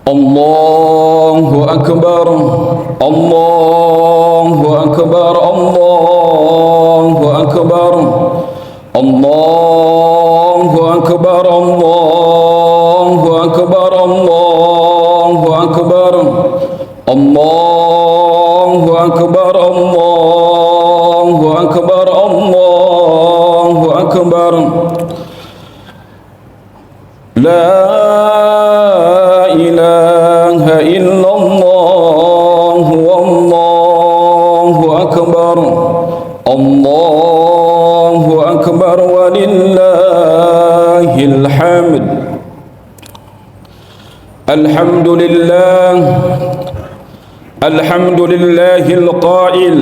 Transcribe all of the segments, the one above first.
Allahu Akbar, Allahu Akbar, Allahu Akbar, Allahu Akbar, Allahu Akbar, Allahu Akbar, Allahu Akbar, Allahu Akbar, Allahu Akbar. La ilaha illallah, wallahu akbar, Allahu akbar, walillahil hamd. Alhamdulillah, alhamdulillahil qail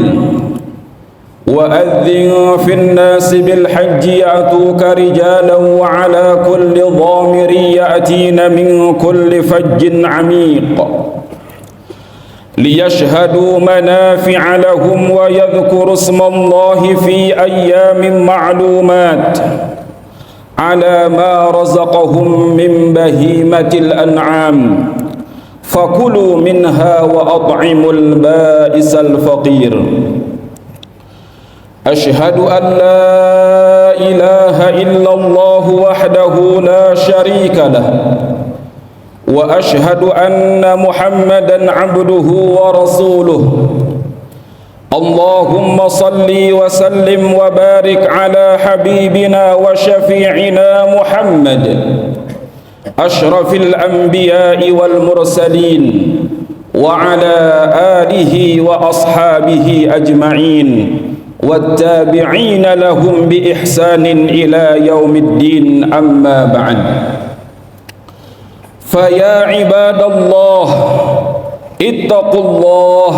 وأذن في الناس بالحج يأتوك رجالا وعلى كل ضامر يأتين من كل فج عميق ليشهدوا منافع لهم ويذكروا اسم الله في أيام معلومات على ما رزقهم من بهيمة الأنعام فكلوا منها وأطعموا البائس الفقير. أشهد أن لا إله إلا الله وحده لا شريك له وأشهد أن محمدا عبده ورسوله. اللهم صل وسلم وبارك على حبيبنا وشفيعنا محمد أشرف الأنبياء والمرسلين وعلى آله وأصحابه أجمعين والتابعين لهم بإحسان إلى يوم الدين. أما بعد، فيا عباد الله اتقوا الله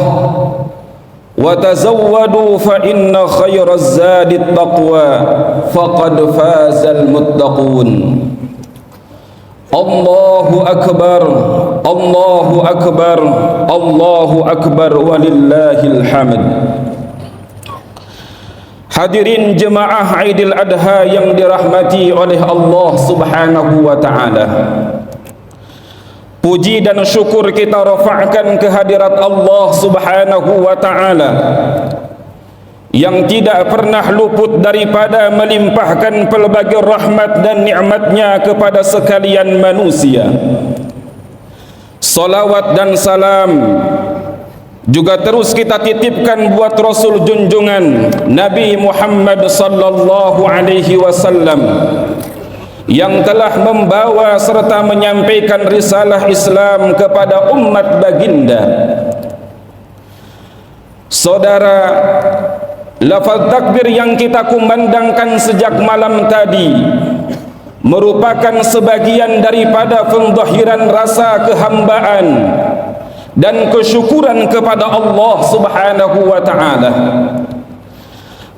وتزودوا فإن خير الزاد التقوى فقد فاز المتقون. الله أكبر، الله أكبر، الله أكبر ولله الحمد. Hadirin jemaah Aidil Adha yang dirahmati oleh Allah Subhanahu wa taala. Puji dan syukur kita rafa'kan kehadirat Allah Subhanahu wa taala yang tidak pernah luput daripada melimpahkan pelbagai rahmat dan nikmatnya kepada sekalian manusia. Salawat dan salam juga terus kita titipkan buat Rasul junjungan Nabi Muhammad sallallahu alaihi wasallam yang telah membawa serta menyampaikan risalah Islam kepada umat baginda. Saudara, lafaz takbir yang kita kumandangkan sejak malam tadi merupakan sebagian daripada penzahiran rasa kehambaan dan kesyukuran kepada Allah Subhanahu wa taala.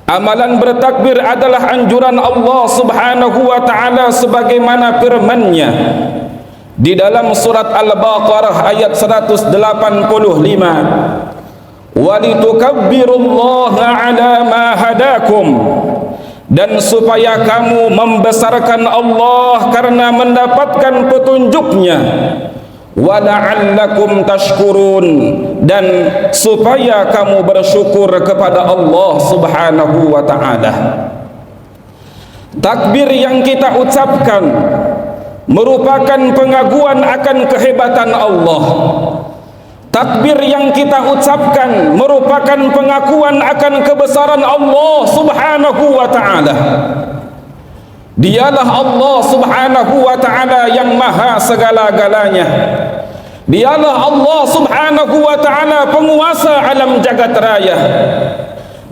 Amalan bertakbir adalah anjuran Allah Subhanahu wa taala sebagaimana firman-Nya di dalam surat Al-Baqarah ayat 185. Walitukabbirullaha ala ma hadakum, dan supaya kamu membesarkan Allah karena mendapatkan petunjuk-Nya. Wa la'allakum tashkurun, dan supaya kamu bersyukur kepada Allah Subhanahu wa taala. Takbir yang kita ucapkan merupakan pengakuan akan kehebatan Allah. Takbir yang kita ucapkan merupakan pengakuan akan kebesaran Allah Subhanahu wa taala. Dialah Allah Subhanahu wa taala yang maha segala-galanya. Dialah Allah Subhanahu wa taala penguasa alam jagat raya.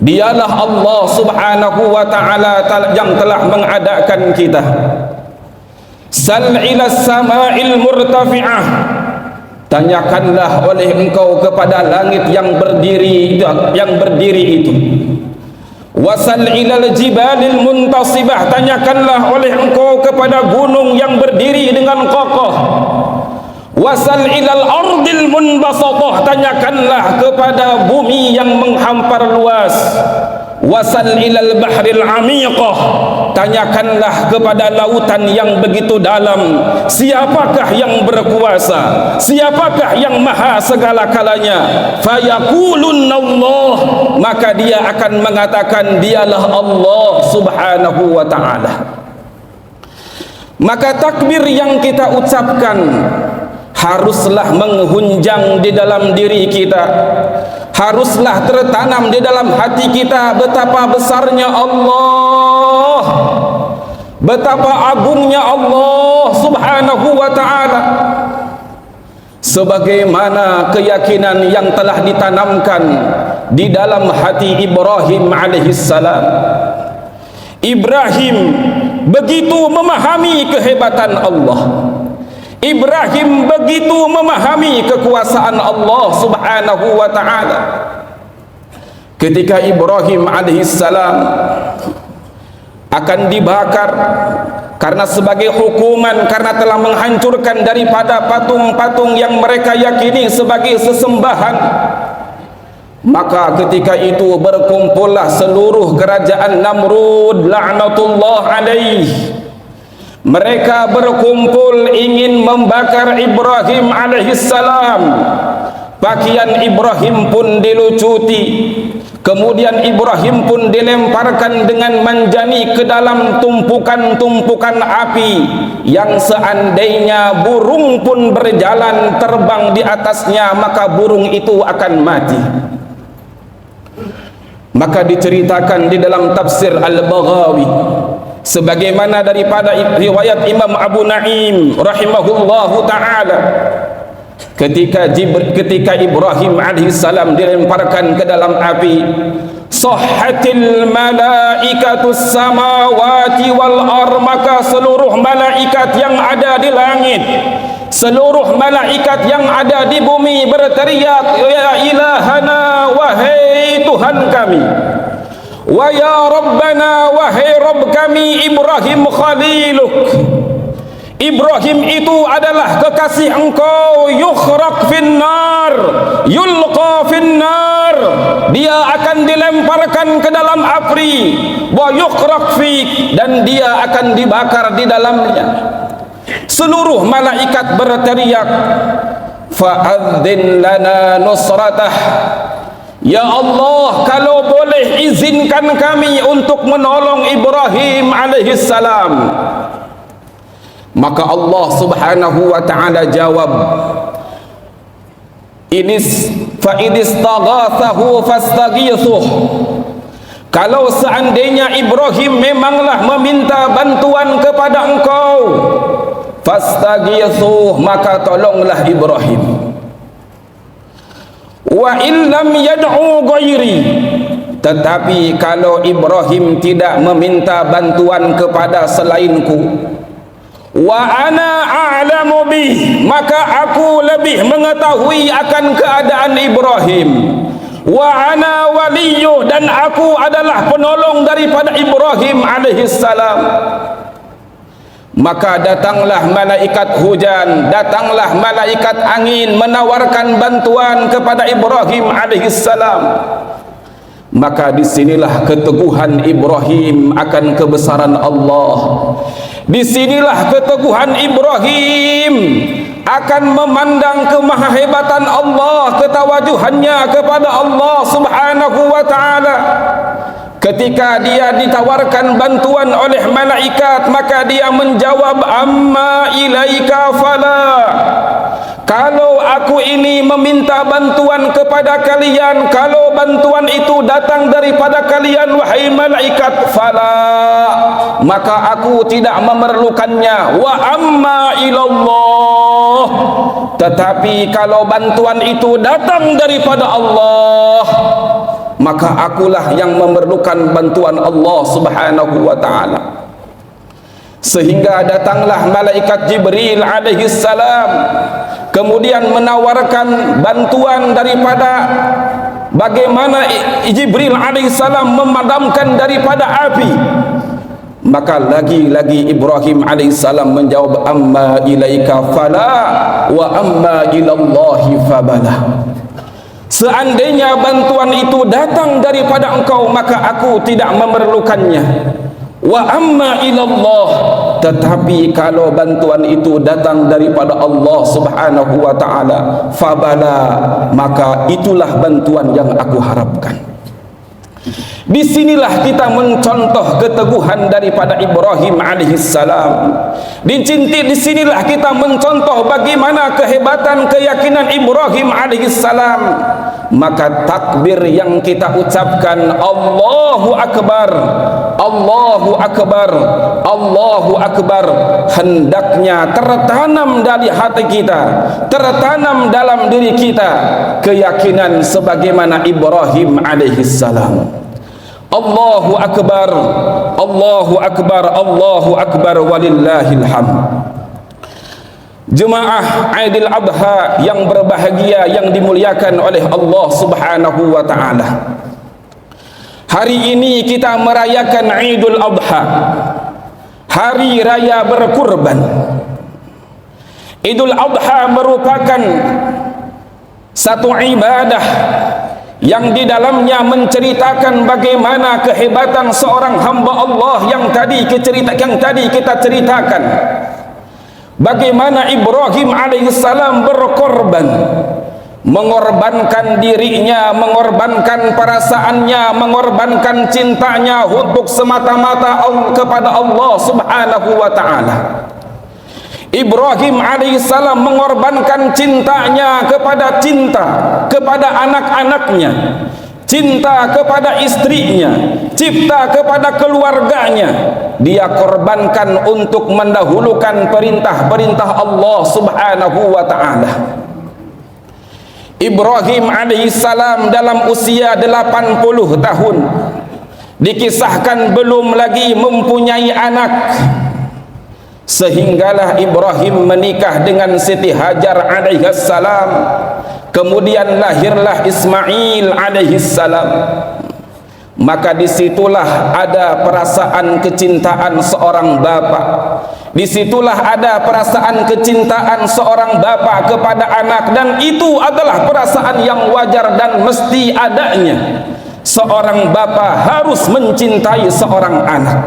Dialah Allah Subhanahu wa taala yang telah mengadakan kita. Sal ila sama'il murtafi'ah, tanyakanlah oleh engkau kepada langit yang berdiri itu. Wasal ilal jibalil muntasibah, tanyakanlah oleh engkau kepada gunung yang berdiri dengan kokoh. Wasal ilal ardil munbasatah, tanyakanlah kepada bumi yang menghampar luas. wasal ilal bahril amiqah, tanyakanlah kepada lautan yang begitu dalam, siapakah yang berkuasa, siapakah yang maha segala-galanya. Fayaqulun Allah, maka dia akan mengatakan dialah Allah subhanahu wa ta'ala. Maka takbir yang kita ucapkan haruslah menghunjang di dalam diri kita, haruslah tertanam di dalam hati kita betapa besarnya Allah, betapa agungnya Allah subhanahu wa ta'ala, sebagaimana keyakinan yang telah ditanamkan di dalam hati Ibrahim alaihissalam. Ibrahim begitu memahami kehebatan Allah, Ibrahim begitu memahami kekuasaan Allah subhanahu wa ta'ala. Ketika Ibrahim alaihissalam akan dibakar karena sebagai hukuman, karena telah menghancurkan daripada patung-patung yang mereka yakini sebagai sesembahan, maka ketika itu berkumpullah seluruh kerajaan Namrud la'natullah alaih. Mereka berkumpul ingin membakar Ibrahim alaihissalam. Pakaian Ibrahim pun dilucuti, kemudian Ibrahim pun dilemparkan dengan manjani ke dalam tumpukan-tumpukan api yang seandainya burung pun berjalan terbang di atasnya maka burung itu akan mati. Maka diceritakan di dalam tafsir Al-Baghawi, sebagaimana daripada riwayat Imam Abu Naim rahimahullahu ta'ala, ketika Ibrahim alaihissalam dilemparkan ke dalam api, sahhatil malaikatus samawati wal ar, maka seluruh malaikat yang ada di langit, seluruh malaikat yang ada di bumi berteriak, ya ilahana, wahai Tuhan kami, wa ya Rabbana, wahai Rabb kami, Ibrahim khaliluk, Ibrahim itu adalah kekasih engkau, yukhraq finnar, yulqa finnar, dia akan dilemparkan ke dalam api, wa yukhraq fik, dan dia akan dibakar di dalamnya. Seluruh malaikat berteriak, fa'adzin lana nusratah, ya Allah, kalau boleh izinkan kami untuk menolong Ibrahim alaihissalam. Maka Allah subhanahu wa ta'ala jawab, fa idistaghathahu fastaghithuh, kalau seandainya Ibrahim memanglah meminta bantuan kepada engkau, fastaghithuh, maka tolonglah Ibrahim. Wa illam yad'u ghairi, tetapi kalau Ibrahim tidak meminta bantuan kepada selainku, wa ana a'lamu bih, maka aku lebih mengetahui akan keadaan Ibrahim, wa ana waliyuh, dan aku adalah penolong daripada Ibrahim alaihissalam. Maka datanglah malaikat hujan, datanglah malaikat angin menawarkan bantuan kepada Ibrahim alaihissalam. Maka disinilah keteguhan Ibrahim akan kebesaran Allah. Disinilah keteguhan Ibrahim akan memandang kemahahebatan Allah, ketawajuhannya kepada Allah subhanahu wa ta'ala. Ketika dia ditawarkan bantuan oleh malaikat, maka dia menjawab, amma ilaika fala, kalau aku ini meminta bantuan kepada kalian, kalau bantuan itu datang daripada kalian wahai malaikat, fala, maka aku tidak memerlukannya. Wa amma ilallah, tetapi kalau bantuan itu datang daripada Allah, maka akulah yang memerlukan bantuan Allah subhanahu wa ta'ala. Sehingga datanglah malaikat Jibril alaihissalam, kemudian menawarkan bantuan daripada bagaimana Jibril alaihissalam memadamkan daripada api. Maka lagi-lagi Ibrahim alaihissalam menjawab, amma ilaika fala wa amma ilallahi fabala. Seandainya bantuan itu datang daripada engkau, maka aku tidak memerlukannya. Wa amma ilallah, tetapi kalau bantuan itu datang daripada Allah Subhanahu wa ta'ala, fabala, maka itulah bantuan yang aku harapkan. Disinilah kita mencontoh keteguhan daripada Ibrahim alaihissalam. Disinilah kita mencontoh bagaimana kehebatan keyakinan Ibrahim alaihissalam. Maka takbir yang kita ucapkan, Allahu Akbar, Allahu Akbar, Allahu Akbar, hendaknya tertanam dari hati kita, tertanam dalam diri kita keyakinan sebagaimana Ibrahim alaihissalam. Allahu Akbar, Allahu Akbar, Allahu Akbar, walillahil hamd. Jemaah Aidil Adha yang berbahagia, yang dimuliakan oleh Allah Subhanahu wa ta'ala, hari ini kita merayakan Idul Adha, hari raya berkurban. Idul Adha merupakan satu ibadah yang di dalamnya menceritakan bagaimana kehebatan seorang hamba Allah yang tadi kita ceritakan. Bagaimana Ibrahim alaihissalam berkorban, mengorbankan dirinya, mengorbankan perasaannya, mengorbankan cintanya untuk semata-mata kepada Allah Subhanahu wa ta'ala. Ibrahim alaihissalam mengorbankan cintanya kepada anak-anaknya, cinta kepada istrinya, cinta kepada keluarganya. Dia korbankan untuk mendahulukan perintah-perintah Allah Subhanahu wa ta'ala. Ibrahim alaihissalam dalam usia 80 tahun, dikisahkan belum lagi mempunyai anak, sehinggalah Ibrahim menikah dengan Siti Hajar alaihissalam. Kemudian lahirlah Ismail alaihissalam. Maka disitulah ada perasaan kecintaan seorang bapa. Disitulah ada perasaan kecintaan seorang bapa kepada anak, dan itu adalah perasaan yang wajar dan mesti adanya. Seorang bapa harus mencintai seorang anak.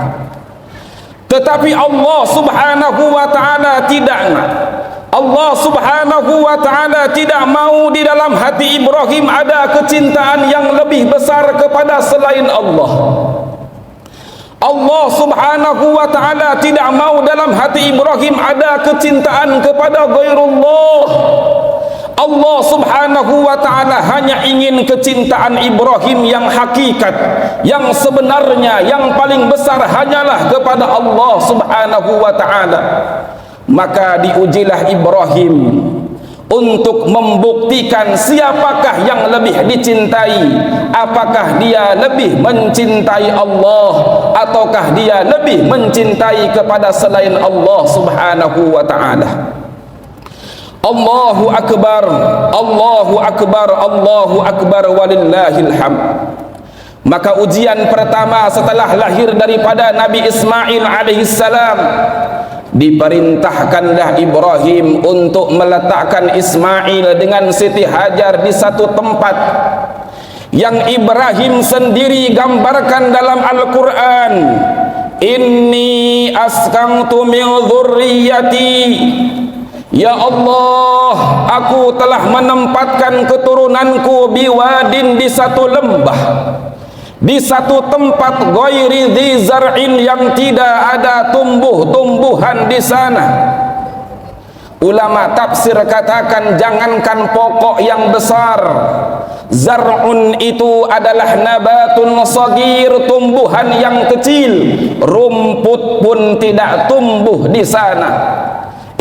Tetapi Allah Subhanahu wa ta'ala tidak. Allah Subhanahu wa ta'ala tidak mau di dalam hati Ibrahim ada kecintaan yang lebih besar kepada selain Allah. Allah Subhanahu wa ta'ala tidak mau dalam hati Ibrahim ada kecintaan kepada ghairullah. Allah Subhanahu wa ta'ala hanya ingin kecintaan Ibrahim yang hakikat, yang sebenarnya, yang paling besar hanyalah kepada Allah Subhanahu wa ta'ala. Maka diujilah Ibrahim untuk membuktikan siapakah yang lebih dicintai. Apakah dia lebih mencintai Allah ataukah dia lebih mencintai kepada selain Allah Subhanahu wa ta'ala. Allahu Akbar, Allahu Akbar, Allahu Akbar, walillahil hamd. Maka ujian pertama setelah lahir daripada Nabi Ismail alaihissalam, diperintahkanlah Ibrahim untuk meletakkan Ismail dengan Siti Hajar di satu tempat yang Ibrahim sendiri gambarkan dalam Al-Quran. Inni askantu min dzurriyyati, ya Allah, aku telah menempatkan keturunanku biwadin, di satu lembah, di satu tempat, ghairi dzi zar'in, yang tidak ada tumbuh-tumbuhan di sana. Ulama tafsir katakan jangankan pokok yang besar, zar'un itu adalah nabatun shagir, tumbuhan yang kecil, rumput pun tidak tumbuh di sana.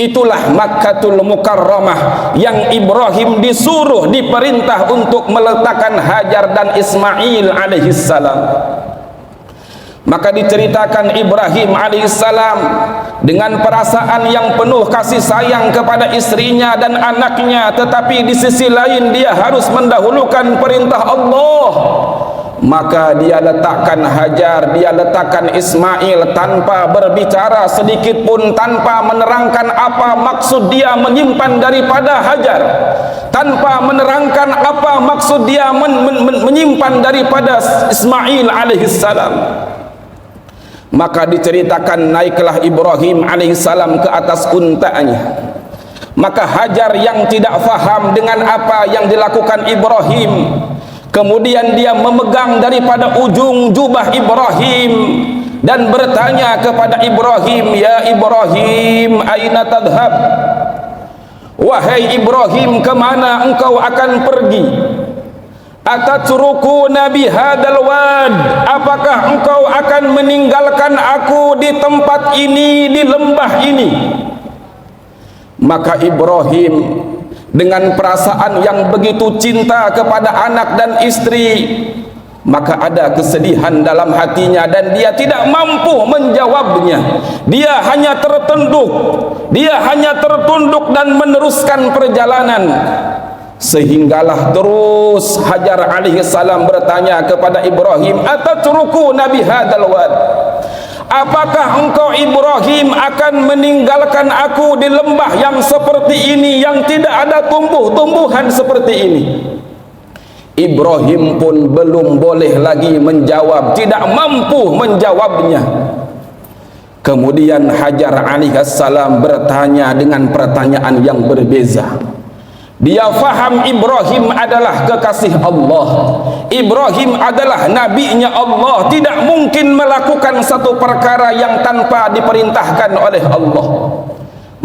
Itulah Makkatul Mukarramah yang Ibrahim disuruh, diperintah untuk meletakkan Hajar dan Ismail alaihissalam. Maka diceritakan Ibrahim alaihissalam dengan perasaan yang penuh kasih sayang kepada istrinya dan anaknya, tetapi di sisi lain dia harus mendahulukan perintah Allah. Maka dia letakkan Hajar, dia letakkan Ismail tanpa berbicara sedikit pun, tanpa menerangkan apa maksud dia menyimpan daripada Hajar, tanpa menerangkan apa maksud dia menyimpan daripada Ismail alaihissalam. Maka diceritakan naiklah Ibrahim alaihissalam ke atas untanya. Maka Hajar yang tidak faham dengan apa yang dilakukan Ibrahim, kemudian dia memegang daripada ujung jubah Ibrahim dan bertanya kepada Ibrahim, "Ya Ibrahim, aina tadhhab?" Wahai Ibrahim, kemana engkau akan pergi? "Atatrukuna bihadzal wad?" Apakah engkau akan meninggalkan aku di tempat ini, di lembah ini? Maka Ibrahim dengan perasaan yang begitu cinta kepada anak dan istri, maka ada kesedihan dalam hatinya dan dia tidak mampu menjawabnya. Dia hanya tertunduk dan meneruskan perjalanan. Sehinggalah terus Hajar alaihissalam bertanya kepada Ibrahim, "Atatrukuna bihadzal wad?" Apakah engkau Ibrahim akan meninggalkan aku di lembah yang seperti ini, yang tidak ada tumbuh-tumbuhan seperti ini? Ibrahim pun belum boleh lagi menjawab, tidak mampu menjawabnya. Kemudian Hajar alaihissalam bertanya dengan pertanyaan yang berbeza. Dia faham Ibrahim adalah kekasih Allah, Ibrahim adalah nabinya Allah, tidak mungkin melakukan satu perkara yang tanpa diperintahkan oleh Allah.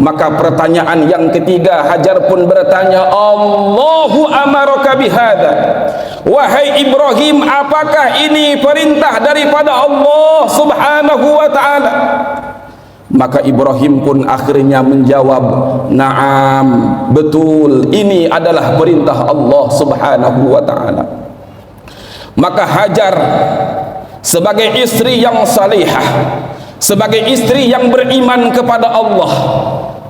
Maka pertanyaan yang ketiga, Hajar pun bertanya, "Allahu amaraka bihadza?" Wahai Ibrahim, apakah ini perintah daripada Allah subhanahu wa ta'ala? Maka Ibrahim pun akhirnya menjawab, "Na'am, betul, ini adalah perintah Allah subhanahu wa ta'ala." Maka Hajar sebagai istri yang salihah, sebagai istri yang beriman kepada Allah,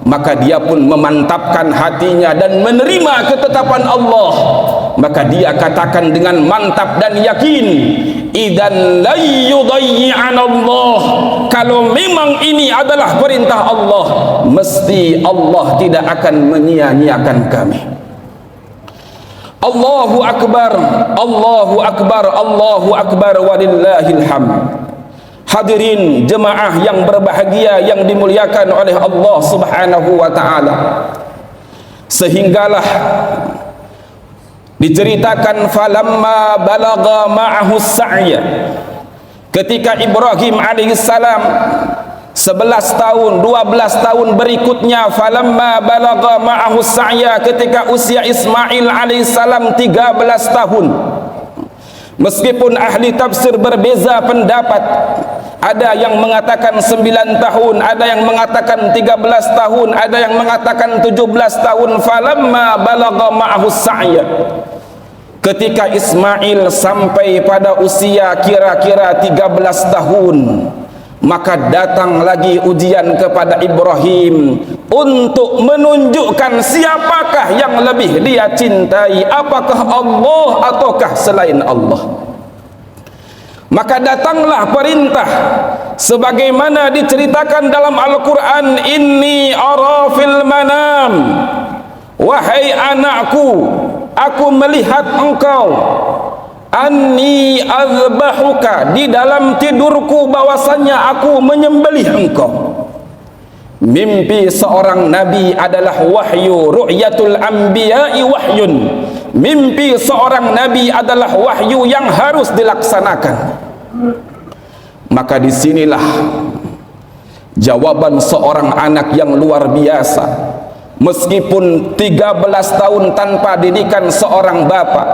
maka dia pun memantapkan hatinya dan menerima ketetapan Allah. Maka dia katakan dengan mantap dan yakin, "Idzan la yudayyi'ana Allah." Kalau memang ini adalah perintah Allah, mesti Allah tidak akan menyia-nyiakan kami. Allahu akbar, Allahu akbar, Allahu akbar, walillahil hamd. Hadirin jemaah yang berbahagia yang dimuliakan oleh Allah subhanahu wa ta'ala, sehinggalah diceritakan falamma balagha ma'ahu sa'ya, ketika Ibrahim alaihissalam 11 tahun, 12 tahun berikutnya, falamma balagha ma'ahu sa'ya, ketika usia Ismail alaihissalam 13 tahun. Meskipun ahli tafsir berbeza pendapat, ada yang mengatakan 9 tahun, ada yang mengatakan 13 tahun, ada yang mengatakan 17 tahun. Falamma balagha ma'ahu sa'ya, ketika Ismail sampai pada usia kira-kira 13 tahun, maka datang lagi ujian kepada Ibrahim untuk menunjukkan siapakah yang lebih dia cintai, apakah Allah ataukah selain Allah. Maka datanglah perintah sebagaimana diceritakan dalam Al-Quran, "Inni ara fil manam," wahai anakku, aku melihat engkau, "anni azbahuka," di dalam tidurku bahwasanya aku menyembelih engkau. Mimpi seorang nabi adalah wahyu, ru'yatul anbiya'i wahyun. Mimpi seorang nabi adalah wahyu yang harus dilaksanakan. Maka disinilah jawaban seorang anak yang luar biasa. Meskipun 13 tahun tanpa didikan seorang bapak,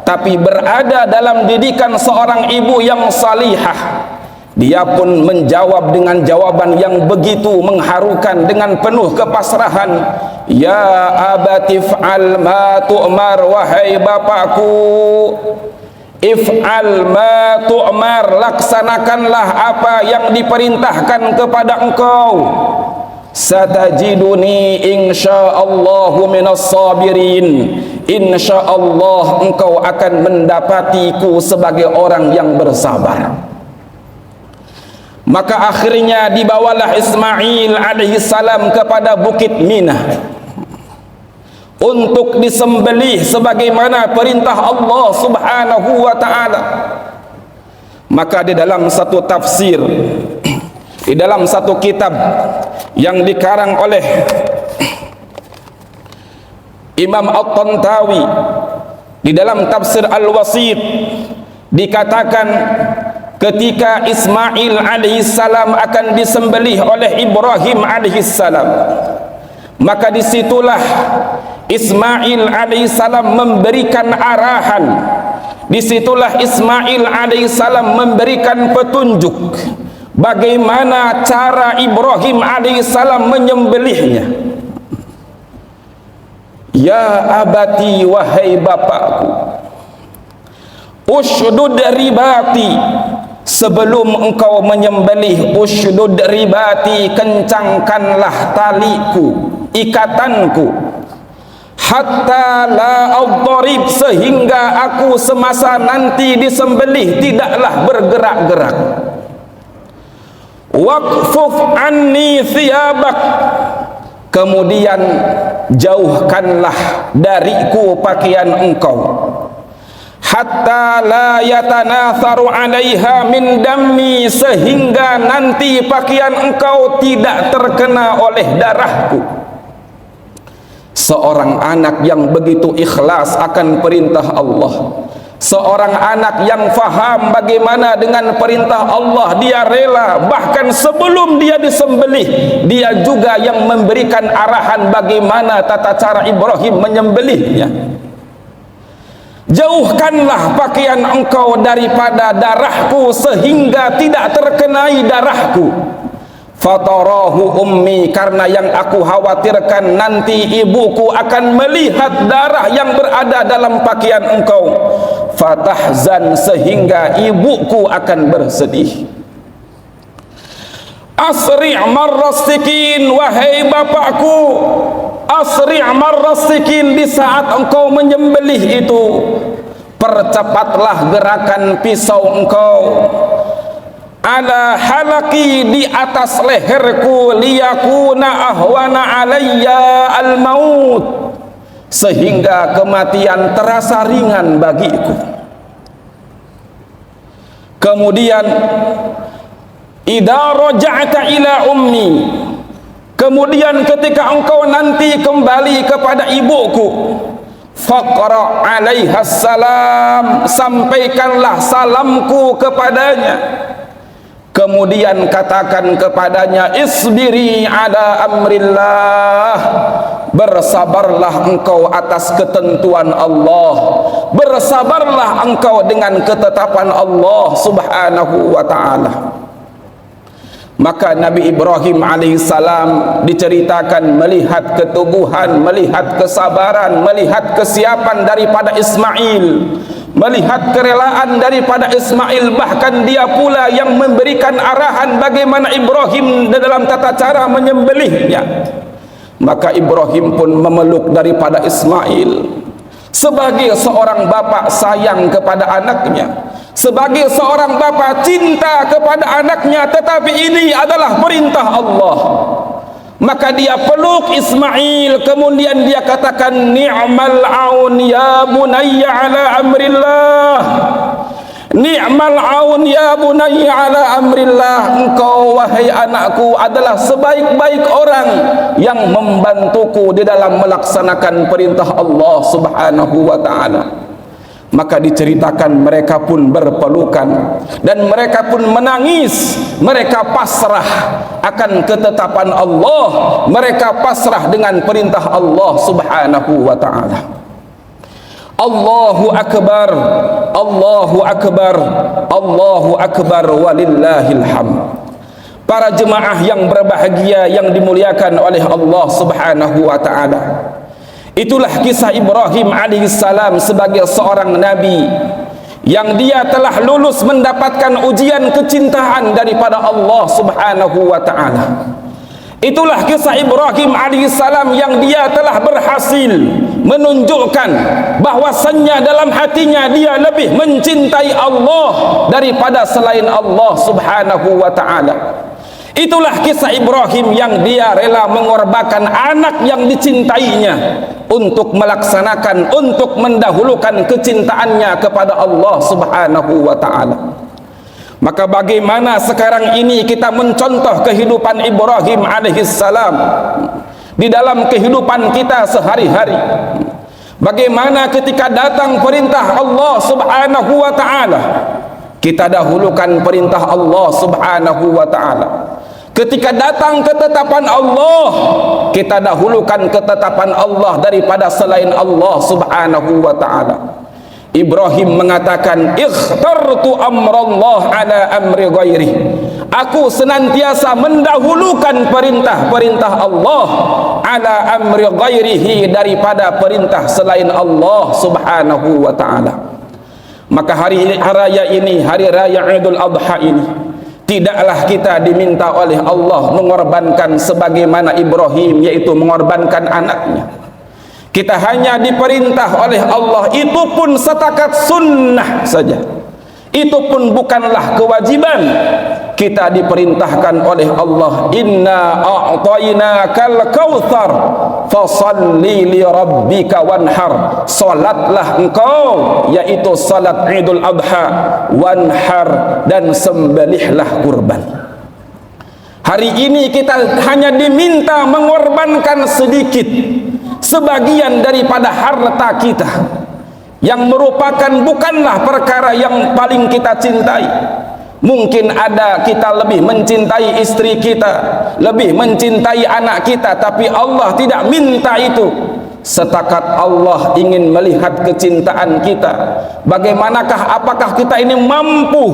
tapi berada dalam didikan seorang ibu yang salihah, dia pun menjawab dengan jawaban yang begitu mengharukan dengan penuh kepasrahan. "Ya abati if'al ma tu'mar," wahai bapakku, if'al ma tu'mar, laksanakanlah apa yang diperintahkan kepada engkau. "Satajiduni insyaallahu minas sabirin," insyaallah engkau akan mendapatiku sebagai orang yang bersabar. Maka akhirnya dibawalah Ismail alaihissalam kepada Bukit Mina untuk disembelih sebagaimana perintah Allah Subhanahu wa taala. Maka di dalam satu tafsir, di dalam satu kitab yang dikarang oleh Imam At-Tantawi, di dalam tafsir Al-Wasit, dikatakan ketika Ismail alaihissalam akan disembelih oleh Ibrahim alaihissalam, maka disitulah Ismail alaihissalam memberikan arahan, disitulah Ismail alaihissalam memberikan petunjuk bagaimana cara Ibrahim alaihissalam menyembelihnya. Ya abati, wahai bapakku, ushdud ribati, sebelum engkau menyembelih, ushdud ribati, kencangkanlah taliku, ikatanku, hatta la adharib, sehingga aku semasa nanti disembelih tidaklah bergerak-gerak. Waqfuf anni thiyabak, kemudian jauhkanlah dariku pakaian engkau, hatta la yatanatharu 'alaiha min dammi, sehingga nanti pakaian engkau tidak terkena oleh darahku. Seorang anak yang begitu ikhlas akan perintah Allah, seorang anak yang faham bagaimana dengan perintah Allah, dia rela, bahkan sebelum dia disembelih, dia juga yang memberikan arahan bagaimana tata cara Ibrahim menyembelihnya. Jauhkanlah pakaian engkau daripada darahku sehingga tidak terkenai darahku. Fatarahu ummi, karena yang aku khawatirkan nanti ibuku akan melihat darah yang berada dalam pakaian engkau. Fatahzan, sehingga ibuku akan bersedih. Asri' marrasikin, wahai bapakku, asri' marrasikin, di saat engkau menyembelih itu, percepatlah gerakan pisau engkau. Ala halaki, di atas leherku, liyakuna ahwana alayya al-maut, sehingga kematian terasa ringan bagiku. Kemudian idza raja'ta ila ummi, kemudian ketika engkau nanti kembali kepada ibuku, faqra 'alaiha salam, sampaikanlah salamku kepadanya. Kemudian katakan kepadanya, isbiri ala amrillah, bersabarlah engkau atas ketentuan Allah, bersabarlah engkau dengan ketetapan Allah Subhanahu wa ta'ala. Maka Nabi Ibrahim alaihissalam diceritakan melihat keteguhan, melihat kesabaran, melihat kesiapan daripada Ismail, melihat kerelaan daripada Ismail, bahkan dia pula yang memberikan arahan bagaimana Ibrahim dalam tata cara menyembelihnya. Maka Ibrahim pun memeluk daripada Ismail. Sebagai seorang bapa sayang kepada anaknya, sebagai seorang bapa cinta kepada anaknya, tetapi ini adalah perintah Allah. Maka dia peluk Ismail, kemudian dia katakan, ni'mal aun ya bunayya ala amrillah, ni'mal aun ya bunayya ala amrillah, engkau wahai anakku adalah sebaik-baik orang yang membantuku di dalam melaksanakan perintah Allah Subhanahu wa ta'ala. Maka diceritakan mereka pun berpelukan dan mereka pun menangis, mereka pasrah akan ketetapan Allah, mereka pasrah dengan perintah Allah Subhanahu wa ta'ala. Allahu akbar, Allahu akbar, Allahu akbar, walillahil hamd. Para jemaah yang berbahagia yang dimuliakan oleh Allah Subhanahu wa ta'ala, itulah kisah Ibrahim alaihissalam sebagai seorang nabi yang dia telah lulus mendapatkan ujian kecintaan daripada Allah Subhanahu wa ta'ala. Itulah kisah Ibrahim alaihissalam yang dia telah berhasil menunjukkan bahwasannya dalam hatinya dia lebih mencintai Allah daripada selain Allah Subhanahu wa ta'ala. Itulah kisah Ibrahim yang dia rela mengorbankan anak yang dicintainya untuk melaksanakan, untuk mendahulukan kecintaannya kepada Allah Subhanahu wa ta'ala. Maka bagaimana sekarang ini kita mencontoh kehidupan Ibrahim alaihissalam di dalam kehidupan kita sehari-hari? Bagaimana ketika datang perintah Allah Subhanahu wa ta'ala, kita dahulukan perintah Allah Subhanahu wa ta'ala. Ketika datang ketetapan Allah, kita dahulukan ketetapan Allah daripada selain Allah Subhanahu wa ta'ala. Ibrahim mengatakan, ikhtartu amrallah ala amri ghairi. Aku senantiasa mendahulukan perintah-perintah Allah ala amri ghairihi, daripada perintah selain Allah Subhanahu wa ta'ala. Maka hari raya ini, hari raya Idul Adha ini, tidaklah kita diminta oleh Allah mengorbankan sebagaimana Ibrahim, yaitu mengorbankan anaknya. Kita hanya diperintah oleh Allah, itu pun setakat sunnah saja, itu pun bukanlah kewajiban. Kita diperintahkan oleh Allah, inna a'tainakal kautsar fasalli li rabbika wanhar. Salatlah engkau, yaitu salat Idul Adha, wanhar, dan sembelihlah kurban. Hari ini kita hanya diminta mengorbankan sedikit, sebagian daripada harta kita, yang merupakan bukanlah perkara yang paling kita cintai. Mungkin ada kita lebih mencintai istri kita, lebih mencintai anak kita, tapi Allah tidak minta itu. Setakat Allah ingin melihat kecintaan kita. Bagaimanakah, apakah kita ini mampu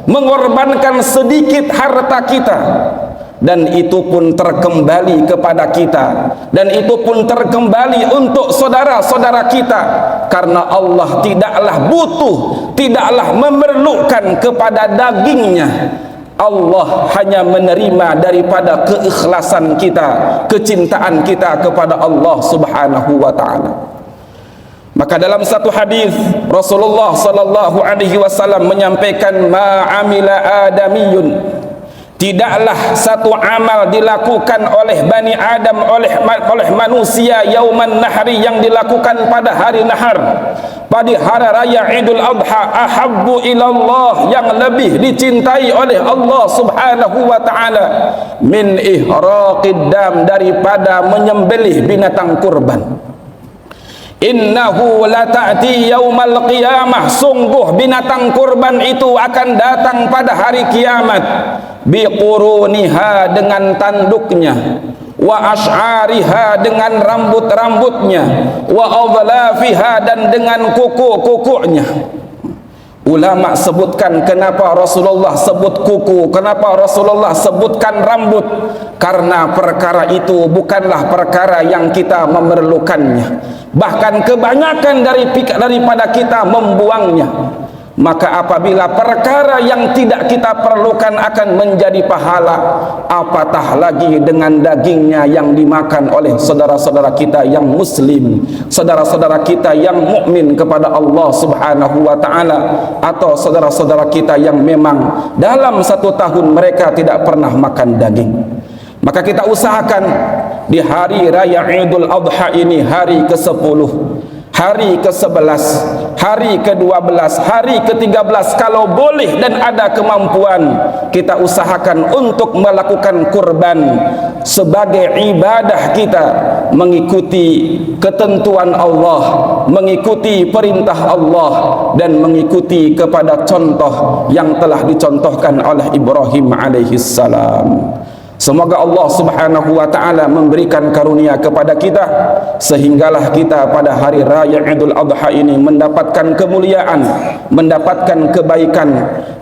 mengorbankan sedikit harta kita? Dan itu pun terkembali kepada kita, dan itu pun terkembali untuk saudara-saudara kita, karena Allah tidaklah butuh, tidaklah memerlukan kepada dagingnya. Allah hanya menerima daripada keikhlasan kita, kecintaan kita kepada Allah Subhanahu wa ta'ala. Maka dalam satu hadis Rasulullah sallallahu alaihi wasallam menyampaikan, ma amila adamiyun, tidaklah satu amal dilakukan oleh Bani Adam, oleh manusia yauman nahri, yang dilakukan pada hari nahar, pada hari raya Idul Adha, ahabbu ilallah, yang lebih dicintai oleh Allah Subhanahu wa ta'ala, min ihraqid dam, daripada menyembelih binatang kurban. Innahu la ta'ti yaumal qiyamah, sungguh binatang kurban itu akan datang pada hari kiamat, biquruniha, dengan tanduknya, wa ash'ariha, dengan rambut-rambutnya, wa adlafiha, dan dengan kuku-kukunya. Ulama sebutkan kenapa Rasulullah sebut kuku, kenapa Rasulullah sebutkan rambut, karena perkara itu bukanlah perkara yang kita memerlukannya, bahkan kebanyakan daripada kita membuangnya. Maka apabila perkara yang tidak kita perlukan akan menjadi pahala, apatah lagi dengan dagingnya yang dimakan oleh saudara-saudara kita yang muslim, saudara-saudara kita yang mukmin kepada Allah Subhanahu wa ta'ala, atau saudara-saudara kita yang memang dalam satu tahun mereka tidak pernah makan daging. Maka kita usahakan di hari raya Idul Adha ini, hari ke-10, hari ke-11, hari ke-12, hari ke-13, kalau boleh dan ada kemampuan, kita usahakan untuk melakukan kurban sebagai ibadah kita, mengikuti ketentuan Allah, mengikuti perintah Allah, dan mengikuti kepada contoh yang telah dicontohkan oleh Ibrahim alaihissalam. Semoga Allah Subhanahu wa ta'ala memberikan karunia kepada kita, sehinggalah kita pada hari raya Idul Adha ini mendapatkan kemuliaan, mendapatkan kebaikan,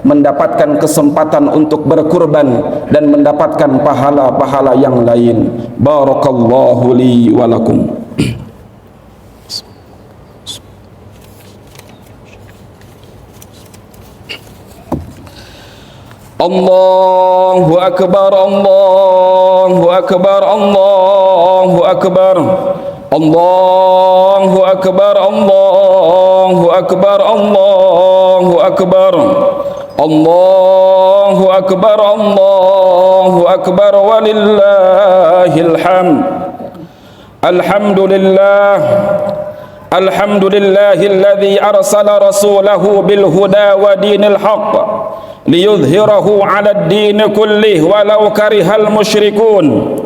mendapatkan kesempatan untuk berkurban, dan mendapatkan pahala-pahala yang lain. Barakallahu li wa lakum. Allahu akbar, Allahu akbar, Allahu akbar, Allahu akbar, Allahu akbar, Allahu akbar, Allahu akbar, Allahu akbar, walillahil hamd. Alhamdulillah, alhamdulillahilladzi arsala rasulahu bil huda wa dinil haqq liyudhhirahu 'alad din kullih walau karihal musyrikun.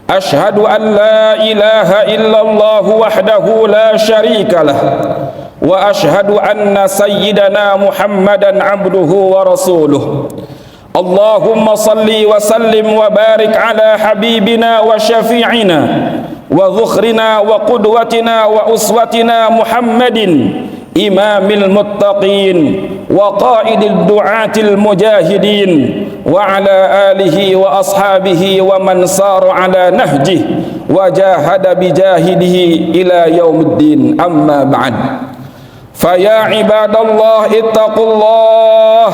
Ashhadu an la ilaha illallah wahdahu la syarika lah wa ashhadu anna sayyidana Muhammadan 'abduhu wa rasuluh. Allahumma salli wa sallim wa barik ala habibina wa syafi'ina wa dhukhrina wa qudwatina wa uswatina Muhammadin imamil muttaqin wa qaidil du'atil mujahidin wa ala alihi wa ashabihi wa man sara ala nahjihi wa jahada bijahidihi ila yaumiddin. Amma ba'd. Faya ibadallah ittaqullah,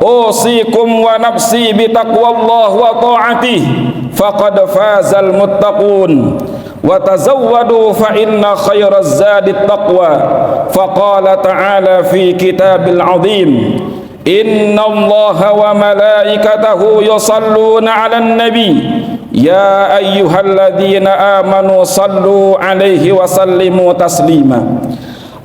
usikum wa nafsi bitaqwallah wa ta'atihi faqad fazal muttaqun. Wa tazawwadu fa inna khairaz zadi taqwa. Faqala ta'ala fi kitabil azim, inna allaha wa malaikatahu yusalluna 'alan nabi ya ayyuhalladzina amanu sallu 'alaihi wa sallimu taslima.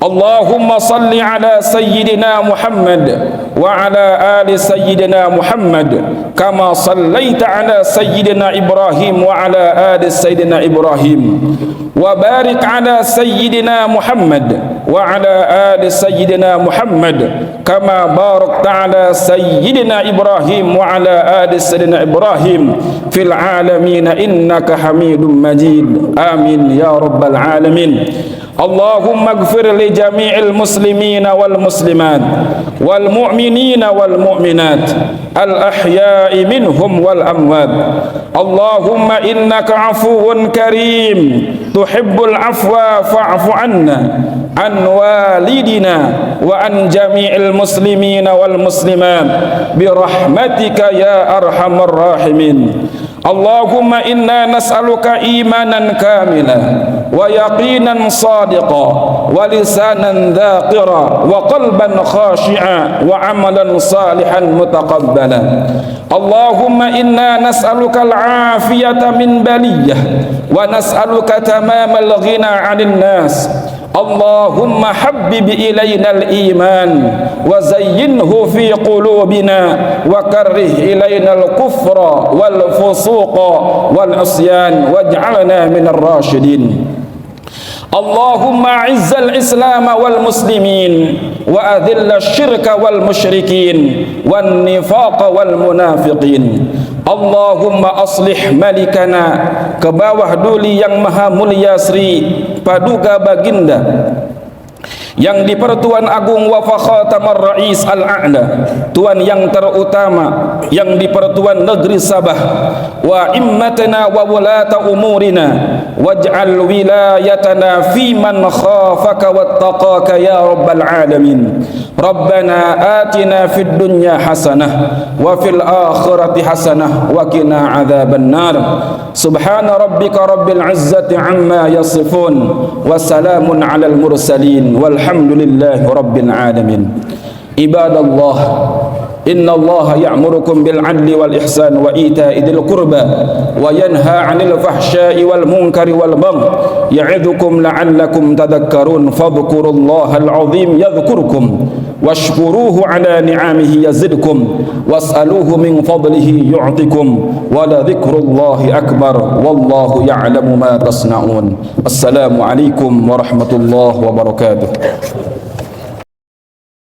Allahumma salli ala sayyidina Muhammad wa ala ali sayyidina Muhammad kama sallaita ala sayyidina Ibrahim wa ala ali sayyidina Ibrahim wa barik ala sayyidina Muhammad wa ala ali sayyidina Muhammad kama barakta ala sayyidina Ibrahim wa ala ali sayyidina Ibrahim fil alamin innaka Hamidum Majid. Amin ya rabbal alamin. Allahumma ighfir li jami'il muslimina wal muslimat wal mu'minina wal mu'minat al ahya'i minhum wal amwat. Allahumma innaka afuwun karim tuhibbul afwa fa'fu anna an walidina wa an jami'il muslimina wal muslimat bi rahmatika ya arhamar rahimin. Allahumma inna nas'aluka imanan kamila wa yaqinan sadiqa wa lisanan dhaqira wa qalban khashi'a wa amalan salihan mutaqabbala. Allahumma inna nas'aluka al-afiyata min baliyah wa nas'aluka tamamal ghina 'anil nas. Allahumma habbib ilayna al-iman wa zayyinhu fi qulubina wa karrih ilayna al-kufra wal fusuqa wal isyan waj'alna minar rasyidin. Allahumma izzal islam wal muslimin wa adhilla syirka wal musyrikin wan nifaqa wal munafiqin. Allahumma aslih malikana, ke bawah duli yang maha mulia Sri Paduka Baginda yang di Pertuan Agung wa Fakhatamar Rais Al-A'la, Tuan yang terutama yang di Pertuan Negeri Sabah, wa immatana wa wulata umurina waj'al wilayatana fi man khafaka wattaqaka ya rabbal alamin. Rabbana atina fid dunya hasanah wa fil akhirati hasanah wa qina adzaban nar. Subhana rabbika rabbil izzati amma yasifun wa salamun alal mursalin walhamdulillahi rabbil alamin. Ibadallah, inna allaha ya'murukum bil 'adli wal ihsan wa ita'i dzil qurba wa yanha 'anil fahsya'i wal munkari wal baghi ya'idzukum la'allakum tadhakkarun. Fadhkurullaha al-'azim yadhkurkum washkuruhu 'ala ni'amihi yazidkum was'aluhu min fadlihi yu'tikum wa la dzikrullahi akbar wallahu ya'lamu ma tasna'un. Assalamu alaikum warahmatullahi wabarakatuh.